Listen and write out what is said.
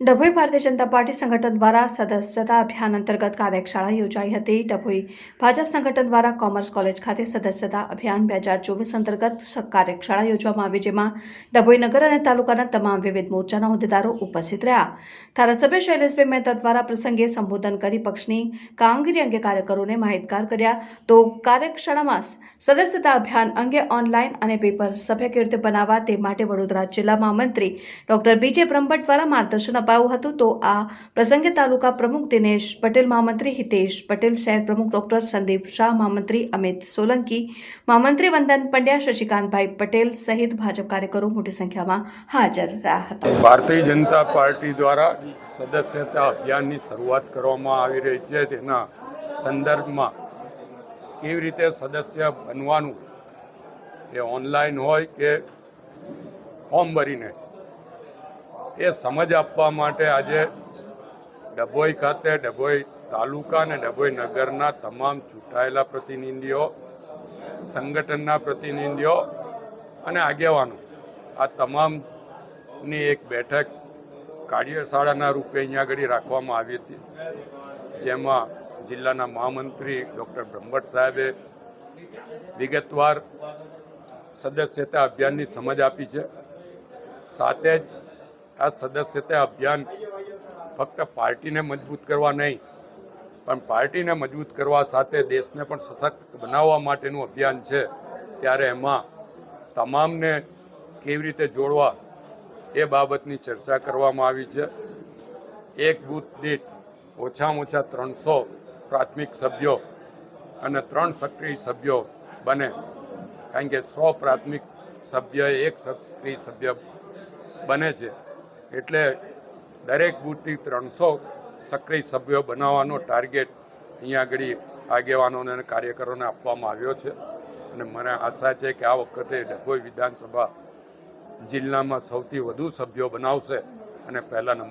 Dabhoi Bharatiya Janata party સંગઠન દ્વારા સદસ્યતા અભિયાન અંતર્ગત કાર્યશાળા યોજાઈ હતી। ડભોઈ ભાજપ સંગઠન દ્વારા કોમર્સ કોલેજ ખાતે સદસ્યતા અભિયાન 2024 અંતર્ગત કાર્યશાળા યોજવામાં આવી, જેમાં ડભોઈ નગર અને તાલુકાના તમામ વિવિધ મોરચાના હોદ્દેદારો ઉપસ્થિત રહ્યા। ધારાસભ્ય શૈલેષભાઈ મહેતા દ્વારા પ્રસંગે સંબોધન કરી પક્ષની કામગીરી અંગે કાર્યકરોને માહિતગાર કર્યા। તો કાર્યશાળામાં સદસ્યતા અભિયાન અંગે ઓનલાઈન અને પેપર સભ્ય કેવી રીતે બનાવવા તે માટે વડોદરા જિલ્લા મહામંત્રી ડોક્ટર બીજે બ્રહ્મભટ્ટ દ્વારા માર્ગદર્શન અપાયું હતું। તો આ પ્રસંગે તાલુકા પ્રમુખ દિનેશ પટેલ, મહામંત્રી હિતેશ પટેલ, શહેર પ્રમુખ ડોક્ટર સંદીપ શાહ, મહામંત્રી અમિત સોલંકી, મહામંત્રી વંદન પંડ્યા, શશિકાંતભાઈ પટેલ સહિત ભાજપ કાર્યકરો મોટી સંખ્યામાં હાજર રહ્યા હતા। ભારતીય જનતા પાર્ટી દ્વારા સદસ્યતા અભિયાનની શરૂઆત કરવામાં આવી રહી છે, તેના સંદર્ભમાં કેવી રીતે સદસ્ય બનવાનું, એ ઓનલાઈન હોય કે ફોર્મ ભરીને, એ સમજ આપવા માટે આજે ડભોઈ ખાતે ડભોઈ તાલુકા અને ડભોઈ નગરના તમામ ચૂંટાયેલા પ્રતિનિધિઓ, સંગઠનના પ્રતિનિધિઓ અને આગેવાનો, આ તમામની એક બેઠક કાર્યશાળાના રૂપે અહીંયા આગળ રાખવામાં આવી હતી, જેમાં જિલ્લાના મહામંત્રી ડૉક્ટર બ્રહ્મભટ્ટ સાહેબે વિગતવાર સદસ્યતા અભિયાનની સમજ આપી છે। સાથે જ આ સદસ્યતા અભિયાન ફક્ત પાર્ટીને મજબૂત કરવા નહીં, પણ પાર્ટીને મજબૂત કરવા સાથે દેશને પણ સશક્ત બનાવવા માટેનું અભિયાન છે। ત્યારે એમાં તમામને કેવી રીતે જોડવા એ બાબતની ચર્ચા કરવામાં આવી છે। એક બૂથ દીઠ ઓછામાં ઓછા 300 પ્રાથમિક સભ્યો અને 3 સક્રિય સભ્યો બને, કારણ કે 100 પ્રાથમિક સભ્ય, 1 સક્રિય સભ્ય બને છે, એટલે દરેક બૂથથી 300 સક્રિય સભ્યો બનાવવાનો ટાર્ગેટ અહીંયા આગળ આગેવાનોને અને કાર્યકરોને આપવામાં આવ્યો છે। અને મને આશા છે કે આ વખતે ડભોઈ વિધાનસભા જિલ્લામાં સૌથી વધુ સભ્યો બનાવશે અને પહેલા નંબર